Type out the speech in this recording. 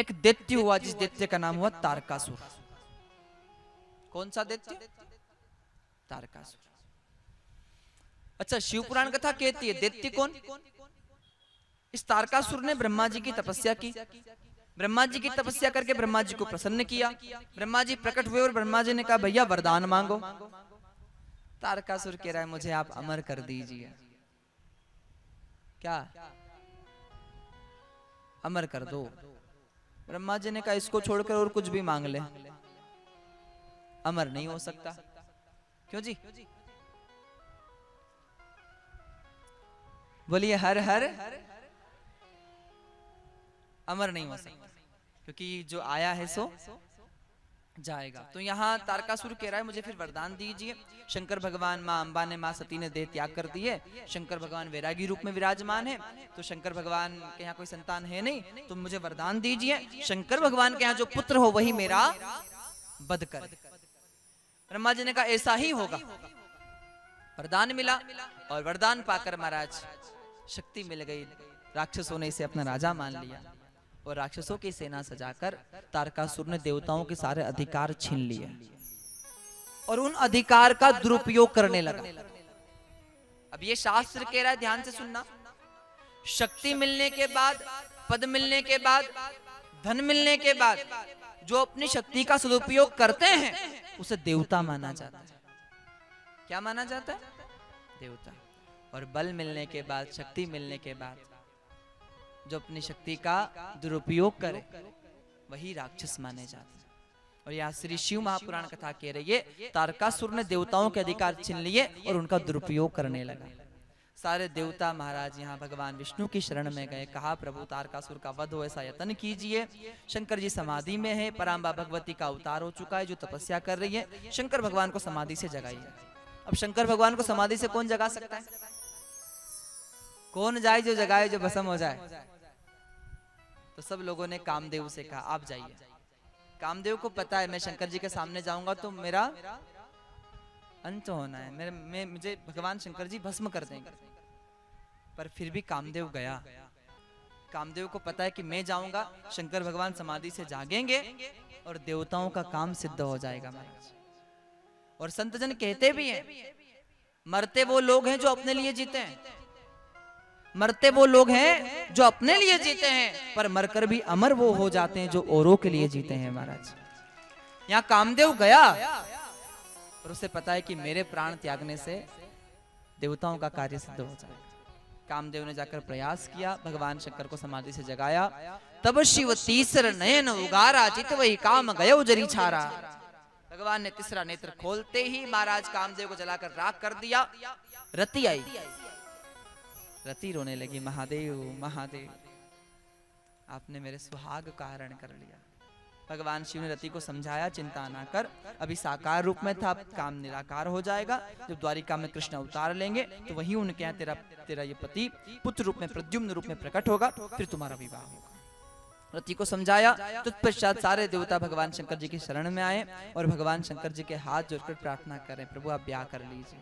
एक दैत्य हुआ जिस दैत्य का नाम हुआ तारकासुर। कौन सा दैत्य? तारकासुर। अच्छा, शिव पुराण कथा कहती है दैत्य कौन? इस तारकासुर ने ब्रह्मा जी की तपस्या की। ब्रह्मा जी की तपस्या करके ब्रह्मा जी को प्रसन्न किया। ब्रह्मा जी प्रकट हुए और ब्रह्मा जी ने कहा भैया वरदान मांगो। तारकासुर कह रहा है मुझे आप अमर कर दीजिए। क्या? अमर कर दो। ब्रह्मा जी ने कहा इसको छोड़कर और कुछ भी मांग ले, अमर नहीं हो सकता। क्यों जी? बोलिए हर हर। अमर नहीं हो सकता क्योंकि जो आया है सो जाएगा। तो यहाँ तारकासुर कह रहा है मुझे फिर वरदान दीजिए। शंकर भगवान, माँ अम्बा ने, माँ सती ने देह त्याग कर दी है। शंकर भगवान वैरागी रूप में विराजमान है। तो शंकर भगवान के यहाँ कोई संतान है नहीं, तो मुझे वरदान दीजिए शंकर भगवान के यहाँ जो पुत्र हो वही मेरा वध करे। ब्रह्मा जी ने कहा ऐसा ही होगा। वरदान मिला और वरदान पाकर महाराज शक्ति मिल गई। राक्षसों ने इसे अपना राजा मान लिया और राक्षसों की सेना सजाकर तारकासुर ने देवताओं के सारे अधिकार छीन लिए और उन अधिकार का दुरुपयोग करने लगा। अब ये शास्त्र कह रहा है, ध्यान से सुनना, शक्ति मिलने के बाद, पद मिलने के बाद, धन मिलने के बाद जो अपनी शक्ति का सदुपयोग करते हैं उसे देवता माना जाता है। क्या माना जाता है? देवता। और बल मिलने के बाद, शक्ति मिलने के बाद जो अपनी शक्ति का दुरुपयोग करे वही राक्षस माने जाते हैं। और यहाँ श्री शिव महापुराण कथा कह रही है तारकासुर ने देवताओं के अधिकार छीन लिए और उनका दुरुपयोग करने लगा। सारे देवता महाराज यहाँ भगवान विष्णु की शरण में गए। कहा प्रभु तारकासुर का वध हो ऐसा यत्न कीजिए। शंकर जी समाधि में है, पराम्बा भगवती का अवतार हो चुका है जो तपस्या कर रही है। शंकर भगवान को समाधि से जगाइए। अब शंकर भगवान को समाधि से कौन जगा सकता है? कौन जाए जो जगाए, जो भस्म हो जाए? तो सब लोगों ने कामदेव से कहा आप जाइए। कामदेव को पता है मैं शंकर जी के सामने जाऊंगा तो मेरा अंत होना है, मुझे भगवान शंकर जी भस्म कर देंगे। पर फिर भी कामदेव गया। कामदेव को पता है कि मैं जाऊंगा, शंकर भगवान समाधि से जागेंगे और देवताओं का काम सिद्ध हो जाएगा महाराज। और संत जन कहते भी हैं मरते वो लोग हैं जो अपने लिए जीते हैं, मरते वो लोग हैं जो अपने लिए जीते हैं, पर मरकर भी अमर वो हो जाते हैं जो औरों के लिए जीते हैं महाराज। यहाँ कामदेव गया और उसे पता है कि मेरे प्राण त्यागने से देवताओं का कार्य सिद्ध हो जाएगा। कामदेव ने जाकर प्रयास किया, भगवान शंकर को समाधि से जगाया। तब शिव तीसर नयन उगारा, चित वही काम गयो जरी छारा। भगवान ने तीसरा नेत्र खोलते ही महाराज कामदेव को जलाकर राख कर दिया। रति आई, रति रोने लगी, महादेव महादेव आपने मेरे सुहाग का हरण कर लिया। भगवान शिव ने रति को समझाया चिंता ना कर, अभी साकार रूप में था, काम निराकार हो जाएगा। जब द्वारिका में कृष्ण अवतार लेंगे तो वही उनके यहाँ तेरा ये पति पुत्र रूप में, प्रद्युम्न रूप में प्रकट होगा, फिर तुम्हारा विवाह होगा। रति को समझाया। तत्पश्चात सारे देवता भगवान शंकर जी की शरण में आए और भगवान शंकर जी के हाथ जोड़कर प्रार्थना करें, प्रभु आप ब्याह कर लीजिए।